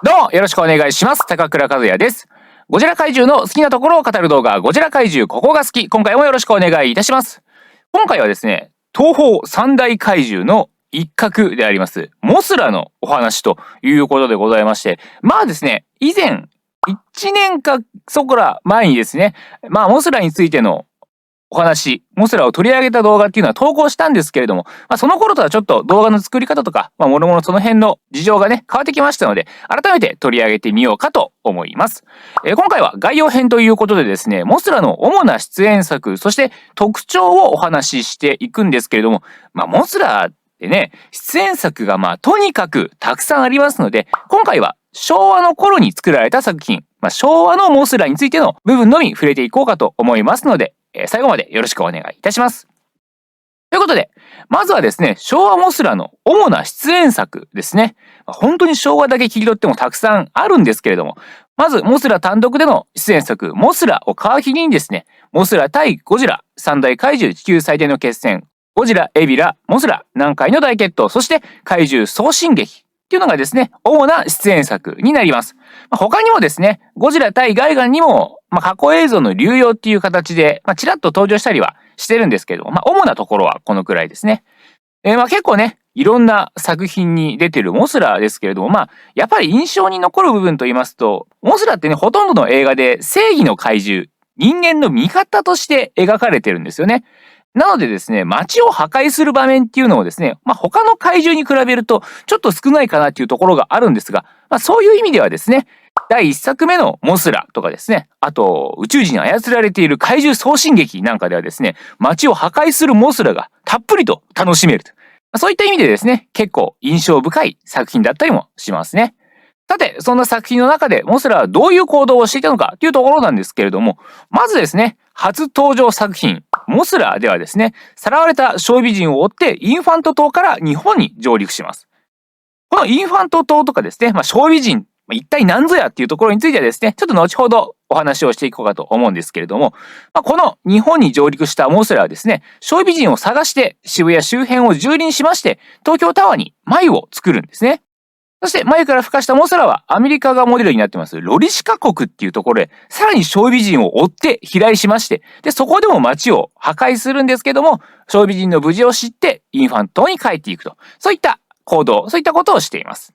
どうもよろしくお願いします。高倉和也です。ゴジラ怪獣の好きなところを語る動画、ゴジラ怪獣ここが好き。今回もよろしくお願いいたします。今回はですね、東方三大怪獣の一角であります、モスラのお話ということでございまして、まあですね、以前、1年かそこら前にですね、モスラについてのお話、モスラを取り上げた動画っていうのは投稿したんですけれども、その頃とはちょっと動画の作り方とか、もろもろその辺の事情がね、変わってきましたので、改めて取り上げてみようかと思います。今回は概要編ということでですね、モスラの主な出演作、そして特徴をお話ししていくんですけれども、モスラってね、出演作がとにかくたくさんありますので、今回は昭和の頃に作られた作品、昭和のモスラについての部分のみ触れていこうかと思いますので、最後までよろしくお願いいたします。ということで、まずはですね、昭和モスラの主な出演作ですね。本当に昭和だけ切り取ってもたくさんあるんですけれども、まずモスラ単独での出演作、モスラを皮切りにですね、モスラ対ゴジラ、三大怪獣地球最大の決戦、ゴジラ、エビラ、モスラ、南海の大決闘、そして怪獣総進撃っていうのがですね、主な出演作になります。他にもですね、ゴジラ対ガイガンにも、過去映像の流用っていう形で、ちらっと登場したりはしてるんですけども、主なところはこのくらいですね。結構ね、いろんな作品に出てるモスラですけれども、やっぱり印象に残る部分と言いますと、モスラってね、ほとんどの映画で正義の怪獣、人間の味方として描かれてるんですよね。なのでですね、街を破壊する場面っていうのをですね、他の怪獣に比べるとちょっと少ないかなっていうところがあるんですが、そういう意味ではですね、第1作目のモスラとかですね、あと宇宙人に操られている怪獣総進撃なんかではですね、街を破壊するモスラがたっぷりと楽しめると。そういった意味でですね、結構印象深い作品だったりもしますね。さて、そんな作品の中でモスラはどういう行動をしていたのかというところなんですけれども、まずですね、初登場作品、モスラではですね、さらわれた小美人を追ってインファント島から日本に上陸します。このインファント島とかですね、小美人、一体何ぞやっていうところについてはですね、ちょっと後ほどお話をしていこうかと思うんですけれども、この日本に上陸したモスラはですね、小美人を探して渋谷周辺を蹂躙しまして、東京タワーに繭を作るんですね。そして繭から孵化したモスラはアメリカがモデルになってますロリシカ国っていうところでさらに小美人を追って飛来しまして、でそこでも街を破壊するんですけども、小美人の無事を知ってインファントに帰っていくと、そういった行動、そういったことをしています。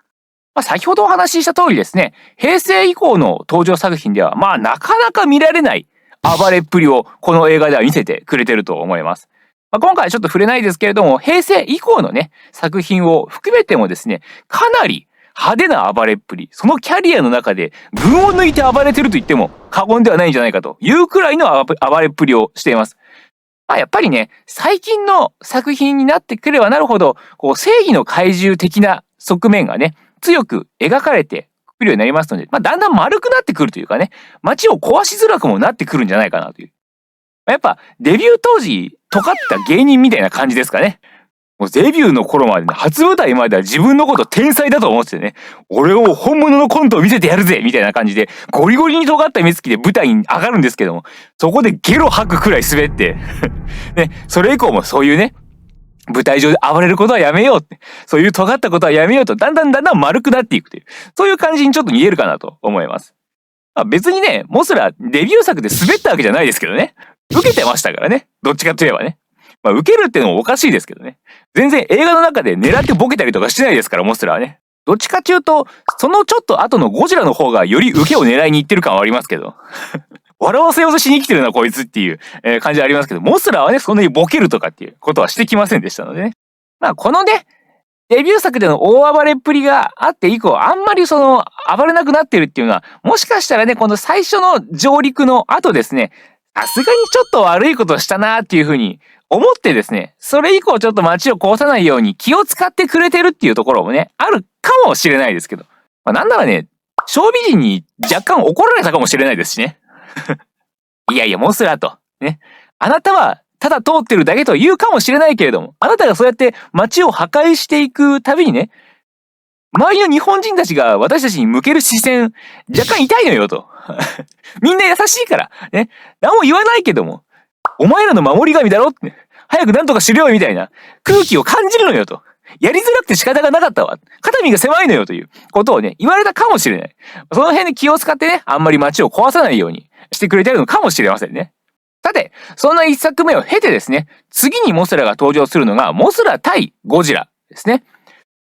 先ほどお話しした通りですね、平成以降の登場作品ではなかなか見られない暴れっぷりをこの映画では見せてくれてると思います。今回はちょっと触れないですけれども、平成以降のね、作品を含めてもですね、かなり派手な暴れっぷり、そのキャリアの中で群を抜いて暴れてると言っても過言ではないんじゃないかというくらいの暴れっぷりをしています。やっぱりね、最近の作品になってくればなるほど、正義の怪獣的な側面がね、強く描かれてくるようになりますので、だんだん丸くなってくるというかね、街を壊しづらくもなってくるんじゃないかなという。やっぱデビュー当時、尖った芸人みたいな感じですかね。もうデビューの頃までね、初舞台までは自分のこと天才だと思っててね、俺を本物のコントを見せてやるぜみたいな感じで、ゴリゴリに尖った目つきで舞台に上がるんですけども、そこでゲロ吐くくらい滑ってね、それ以降もそういうね、舞台上で暴れることはやめようって、そういう尖ったことはやめようと、だんだん丸くなっていくという、そういう感じにちょっと見えるかなと思います。別にね、モスラデビュー作で滑ったわけじゃないですけどね。受けてましたからね。どっちかといえばね。受けるってのもおかしいですけどね。全然映画の中で狙ってボケたりとかしてないですから、モスラはね。どっちかっていうと、そのちょっと後のゴジラの方がより受けを狙いに行ってる感はありますけど。笑わせようとしに来てるなこいつっていう感じはありますけど、モスラはね、そんなにボケるとかっていうことはしてきませんでしたのでね。このね、デビュー作での大暴れっぷりがあって以降、あんまり暴れなくなってるっていうのは、もしかしたらね、この最初の上陸の後ですね、さすがにちょっと悪いことしたなっていう風に思ってですね、それ以降ちょっと街を壊さないように気を使ってくれてるっていうところもね、あるかもしれないですけど。なんならね、小美人に若干怒られたかもしれないですしね。いやいや、モスラと。ね。あなたはただ通ってるだけと言うかもしれないけれども、あなたがそうやって街を破壊していくたびにね、周りの日本人たちが私たちに向ける視線、若干痛いのよと。みんな優しいから。ね。何も言わないけども、お前らの守り神だろって。早く何とかしろよみたいな空気を感じるのよとやりづらくて仕方がなかったわ。肩身が狭いのよということをね、言われたかもしれない。その辺で気を使ってね、あんまり街を壊さないようにしてくれてるのかもしれませんね。さて、そんな一作目を経てですね、次にモスラが登場するのが、モスラ対ゴジラですね。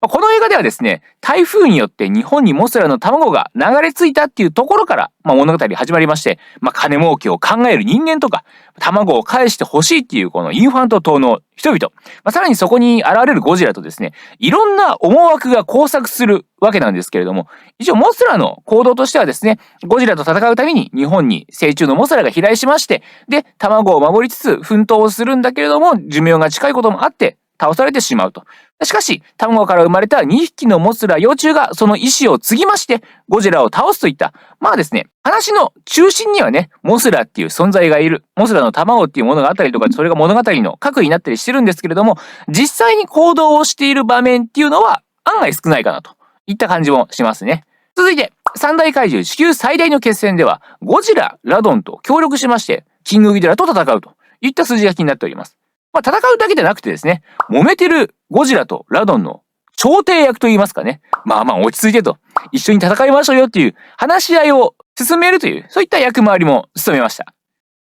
この映画ではですね、台風によって日本にモスラの卵が流れ着いたっていうところから、物語始まりまして、金儲けを考える人間とか、卵を返してほしいっていうこのインファント島の人々、さらにそこに現れるゴジラとですね、いろんな思惑が交錯するわけなんですけれども、一応モスラの行動としてはですね、ゴジラと戦うために日本に成虫のモスラが飛来しまして、で、卵を守りつつ奮闘をするんだけれども、寿命が近いこともあって、倒されてしまうと。しかし、卵から生まれた2匹のモスラ幼虫がその意志を継ぎまして、ゴジラを倒すといった、ですね、話の中心にはね、モスラっていう存在がいる、モスラの卵っていうものがあったりとか、それが物語の核になったりしてるんですけれども、実際に行動をしている場面っていうのは案外少ないかなといった感じもしますね。続いて、三大怪獣地球最大の決戦では、ゴジラ、ラドンと協力しまして、キングギドラと戦うといった筋書きになっております。戦うだけでなくてですね、揉めてるゴジラとラドンの調停役と言いますかね。落ち着いてと、一緒に戦いましょうよっていう話し合いを進めるという、そういった役回りも務めました。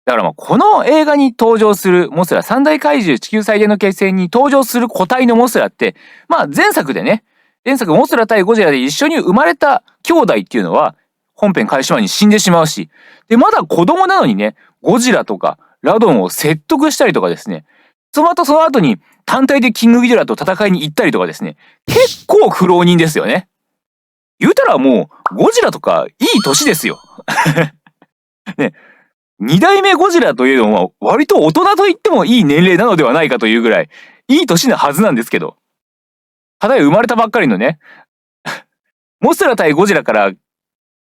だからこの映画に登場するモスラ、三大怪獣地球最大の決戦に登場する個体のモスラって、前作でね、前作モスラ対ゴジラで一緒に生まれた兄弟っていうのは、本編開始前に死んでしまうし、で、まだ子供なのにね、ゴジラとかラドンを説得したりとかですね、その後に単体でキングギドラと戦いに行ったりとかですね、結構苦労人ですよね。言うたらもう、ゴジラとかいい年ですよ。ね、二代目ゴジラというのは割と大人と言ってもいい年齢なのではないかというぐらい、いい年なはずなんですけど、ただ生まれたばっかりのね、モスラ対ゴジラから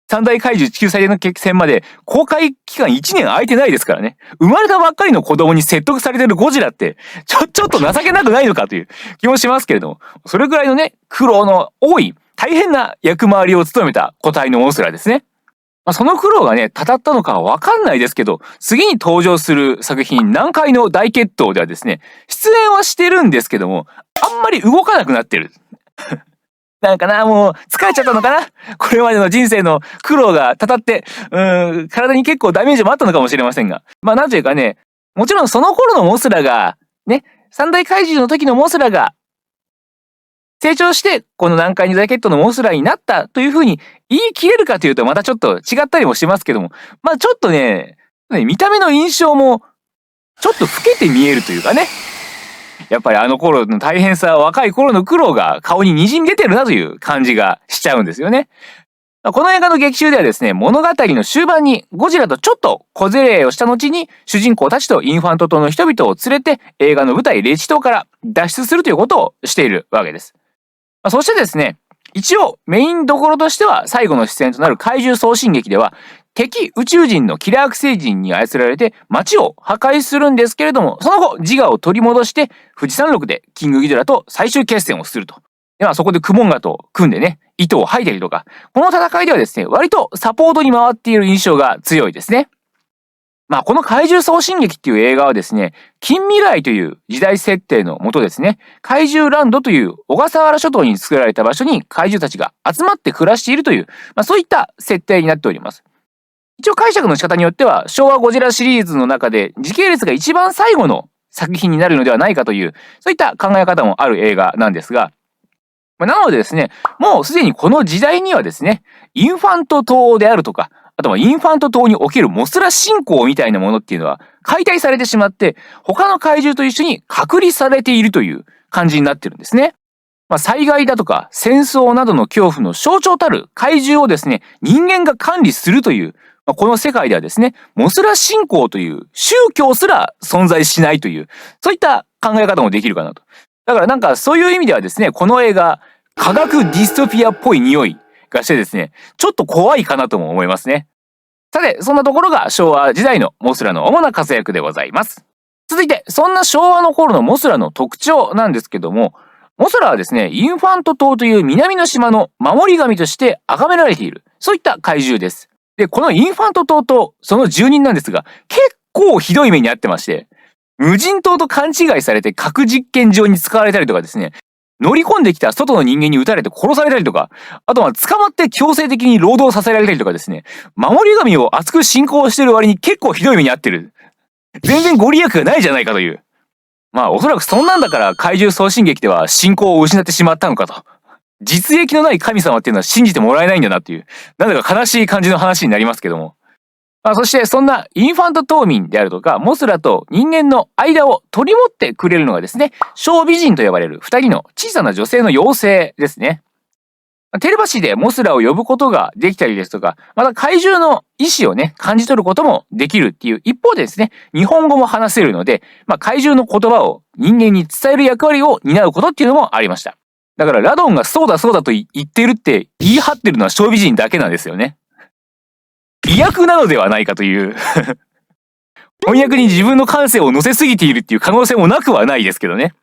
三大怪獣地球最大の決戦まで公開期間1年空いてないですからね。生まれたばっかりの子供に説得されてるゴジラってちょっと情けなくないのかという気もしますけれども、それぐらいのね、苦労の多い大変な役回りを務めた個体のモスラですね。その苦労がね、たたったのかはわかんないですけど、次に登場する作品南海の大決闘ではですね、出演はしてるんですけども、あんまり動かなくなってる。もう疲れちゃったのかな、これまでの人生の苦労がたたって、体に結構ダメージもあったのかもしれませんが。なんというかね、もちろんその頃のモスラが、ね、三大怪獣の時のモスラが、成長して、この南海二大決闘のモスラになったというふうに言い切れるかというとまたちょっと違ったりもしますけども、ちょっとね、見た目の印象も、ちょっと老けて見えるというかね。やっぱりあの頃の大変さ、若い頃の苦労が顔に滲み出てるなという感じがしちゃうんですよね。この映画の劇中ではですね、物語の終盤にゴジラとちょっと小競り合いをした後に主人公たちとインファント島の人々を連れて映画の舞台レチ島から脱出するということをしているわけです。そしてですね、一応メインどころとしては最後の出演となる怪獣送信劇では敵宇宙人のキラー星人に操られて街を破壊するんですけれども、その後自我を取り戻して富士山麓でキングギドラと最終決戦をすると。でそこでクモンガと組んでね、糸を吐いたりとか、この戦いではですね、割とサポートに回っている印象が強いですね。この怪獣送信劇っていう映画はですね、近未来という時代設定のもとですね、怪獣ランドという小笠原諸島に作られた場所に怪獣たちが集まって暮らしているという、そういった設定になっております。一応解釈の仕方によっては、昭和ゴジラシリーズの中で時系列が一番最後の作品になるのではないかという、そういった考え方もある映画なんですが、なのでですね、もうすでにこの時代にはですね、インファント島であるとか、あとはインファント島におけるモスラ信仰みたいなものっていうのは解体されてしまって、他の怪獣と一緒に隔離されているという感じになってるんですね。災害だとか戦争などの恐怖の象徴たる怪獣をですね、人間が管理するという、この世界ではですね、モスラ信仰という宗教すら存在しないという、そういった考え方もできるかなと。だからそういう意味ではですね、この映画、科学ディストピアっぽい匂いがしてですね、ちょっと怖いかなとも思いますね。さて、そんなところが昭和時代のモスラの主な活躍でございます。続いて、そんな昭和の頃のモスラの特徴なんですけども、モスラはですね、インファント島という南の島の守り神として崇められている、そういった怪獣です。で、このインファント島とその住人なんですが、結構ひどい目に遭ってまして、無人島と勘違いされて核実験場に使われたりとかですね、乗り込んできた外の人間に撃たれて殺されたりとか、あとは捕まって強制的に労働させられたりとかですね、守り神を厚く信仰してる割に結構ひどい目に遭ってる。全然ご利益がないじゃないかという。まあおそらくそんなんだから怪獣送信劇では信仰を失ってしまったのかと。実益のない神様っていうのは信じてもらえないんだなっていう、なんだか悲しい感じの話になりますけども。そしてそんなインファント島民であるとか、モスラと人間の間を取り持ってくれるのがですね、小美人と呼ばれる二人の小さな女性の妖精ですね。テレパシーでモスラを呼ぶことができたりですとか、また怪獣の意志をね、感じ取ることもできるっていう一方でですね、日本語も話せるので、怪獣の言葉を人間に伝える役割を担うことっていうのもありました。だからラドンがそうだそうだと言ってるって言い張ってるのは小美人だけなんですよね。意訳なのではないかという翻訳に自分の感性を乗せすぎているっていう可能性もなくはないですけどね。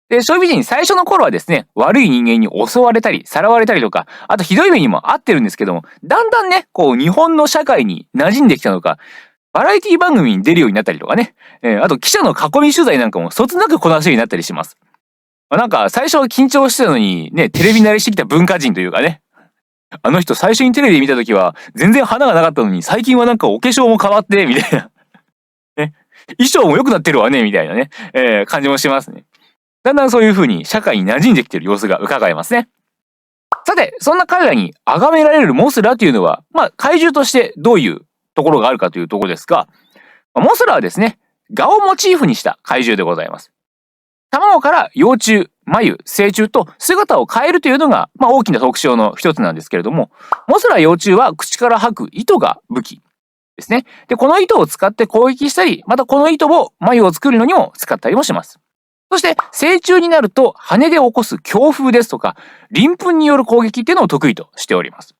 で、小美人最初の頃はですね、悪い人間に襲われたり、さらわれたりとか、あとひどい目にも遭ってるんですけども、だんだんね、こう日本の社会に馴染んできたのか、バラエティ番組に出るようになったりとかね、あと記者の囲み取材なんかもそつなくこなせるようになったりします。なんか最初は緊張してたのにね、テレビ慣れしてきた文化人というかね、あの人最初にテレビで見た時は全然花がなかったのに最近はなんかお化粧も変わってみたいなね、衣装も良くなってるわねみたいなね、感じもしますね。だんだんそういう風に社会に馴染んできてる様子が伺えますね。さて、そんな彼らに崇められるモスラというのは、怪獣としてどういうところがあるかというところですが、モスラはですね、蛾をモチーフにした怪獣でございます。卵から幼虫、繭、成虫と姿を変えるというのが、大きな特徴の一つなんですけれども、モスラ幼虫は口から吐く糸が武器ですね。で、この糸を使って攻撃したり、またこの糸を繭を作るのにも使ったりもします。そして、成虫になると羽で起こす強風ですとか、鱗粉による攻撃っていうのを得意としております。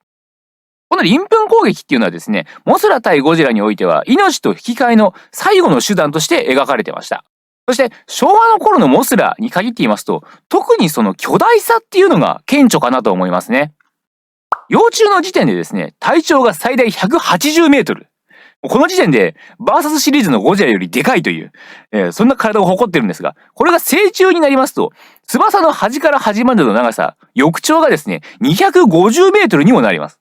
この鱗粉攻撃っていうのはですね、モスラ対ゴジラにおいては命と引き換えの最後の手段として描かれてました。そして昭和の頃のモスラに限って言いますと、特にその巨大さっていうのが顕著かなと思いますね。幼虫の時点でですね、体長が最大180メートル。この時点でバーサスシリーズのゴジラよりでかいという、そんな体を誇ってるんですが、これが成虫になりますと、翼の端から端までの長さ、翼長がですね、250メートルにもなります。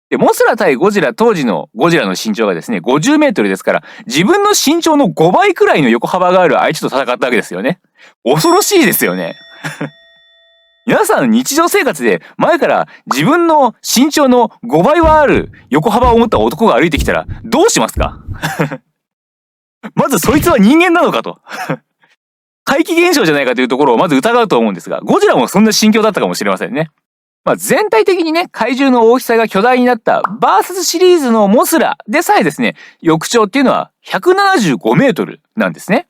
で、モスラ対ゴジラ、当時のゴジラの身長がですね、50メートルですから、自分の身長の5倍くらいの横幅がある相手と戦ったわけですよね。恐ろしいですよね。皆さん日常生活で前から自分の身長の5倍はある横幅を持った男が歩いてきたらどうしますか？まずそいつは人間なのかと。怪奇現象じゃないかというところをまず疑うと思うんですが、ゴジラもそんな心境だったかもしれませんね。全体的にね、怪獣の大きさが巨大になったバーサスシリーズのモスラでさえですね、翼長っていうのは175メートルなんですね。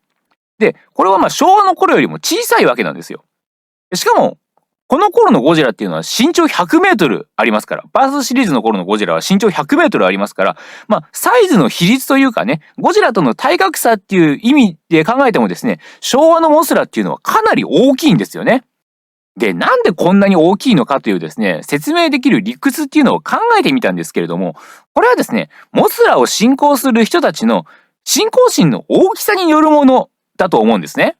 で、これは昭和の頃よりも小さいわけなんですよ。しかも、この頃のゴジラっていうのは身長100メートルありますから、バーサスシリーズの頃のゴジラは身長100メートルありますから、サイズの比率というかね、ゴジラとの体格差っていう意味で考えてもですね、昭和のモスラっていうのはかなり大きいんですよね。で、なんでこんなに大きいのかというですね、説明できる理屈っていうのを考えてみたんですけれども、これはですね、モスラを信仰する人たちの信仰心の大きさによるものだと思うんですね。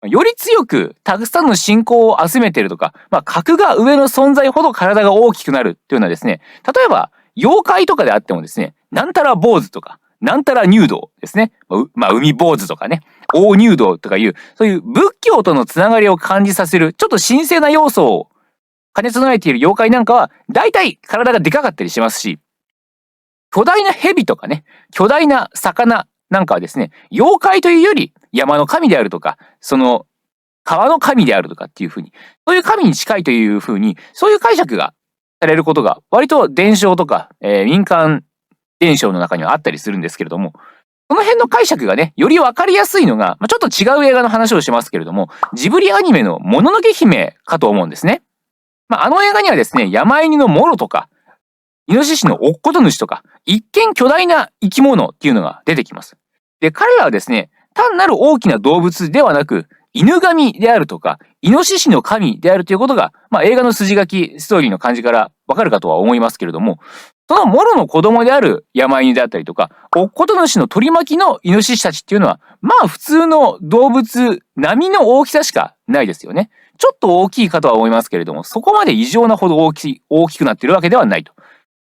より強くたくさんの信仰を集めているとか、格が上の存在ほど体が大きくなるっていうのはですね、例えば妖怪とかであってもですね、なんたら坊主とか、なんたら入道ですね。海坊主とかね、大入道とかいう、そういう仏教とのつながりを感じさせる、ちょっと神聖な要素を兼ね備えている妖怪なんかは、大体体がでかかったりしますし、巨大な蛇とかね、巨大な魚なんかはですね、妖怪というより山の神であるとか、その川の神であるとかっていうふうに、そういう神に近いというふうに、そういう解釈がされることが、割と伝承とか、民間伝承の中にはあったりするんですけれども、その辺の解釈がね、より分かりやすいのが、ちょっと違う映画の話をしますけれども、ジブリアニメのもののけ姫かと思うんですね。あの映画にはですね、山犬のモロとか、イノシシのおっこと主とか、一見巨大な生き物っていうのが出てきます。で、彼らはですね、単なる大きな動物ではなく、犬神であるとか、イノシシの神であるということが、映画の筋書き、ストーリーの感じからわかるかとは思いますけれども、そのモロの子供である山犬であったりとか、おっこと主の取り巻きのイノシシたちっていうのは、普通の動物並みの大きさしかないですよね。ちょっと大きいかとは思いますけれども、そこまで異常なほど大きくなっているわけではないと。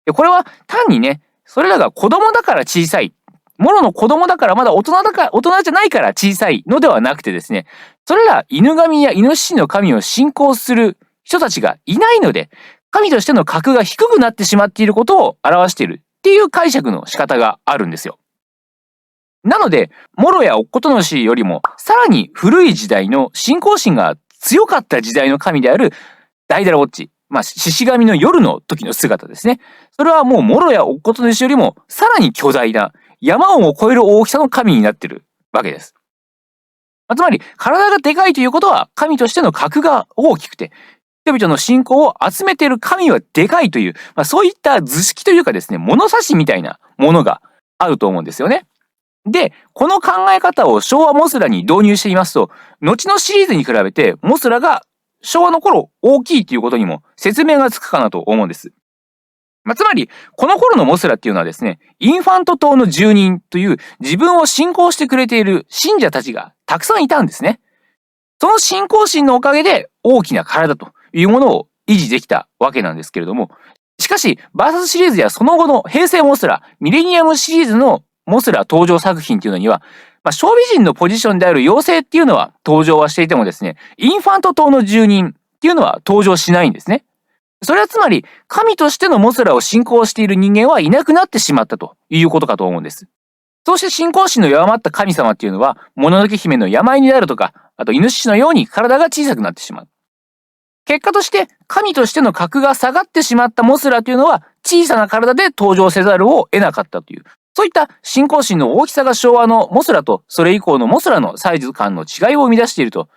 で、これは単にね、それらが子供だから小さい、もろの子供だからまだ大人じゃないから小さいのではなくてですね、それら犬神やイノシシの神を信仰する人たちがいないので、神としての格が低くなってしまっていることを表しているっていう解釈の仕方があるんですよ。なので、モロやオッコトノシよりもさらに古い時代の信仰心が強かった時代の神であるダイダラウォッチ、獅子神の夜の時の姿ですね。それはもうモロやオッコトノシよりもさらに巨大な山を超える大きさの神になっているわけです。つまり、体がでかいということは神としての格が大きくて、人々の信仰を集めている神はでかいという、そういった図式というかですね、物差しみたいなものがあると思うんですよね。で、この考え方を昭和モスラに導入していますと、後のシリーズに比べてモスラが昭和の頃大きいということにも説明がつくかなと思うんです。つまり、この頃のモスラっていうのはですね、インファント島の住人という自分を信仰してくれている信者たちがたくさんいたんですね。その信仰心のおかげで大きな体というものを維持できたわけなんですけれども、しかし、バーサスシリーズやその後の平成モスラ、ミレニアムシリーズのモスラ登場作品っていうのには、小美人のポジションである妖精っていうのは登場はしていてもですね、インファント島の住人っていうのは登場しないんですね。それはつまり、神としてのモスラを信仰している人間はいなくなってしまったということかと思うんです。そうして信仰心の弱まった神様っていうのは、もののけ姫の病になるとか、あとイノシシのように体が小さくなってしまう。結果として、神としての格が下がってしまったモスラというのは、小さな体で登場せざるを得なかったという、そういった信仰心の大きさが昭和のモスラと、それ以降のモスラのサイズ感の違いを生み出していると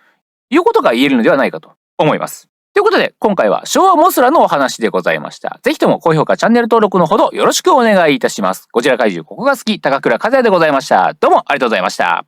いうことが言えるのではないかと思います。ということで、今回は昭和モスラのお話でございました。ぜひとも高評価、チャンネル登録のほどよろしくお願いいたします。ゴジラ怪獣、ここが好き、高倉和也でございました。どうもありがとうございました。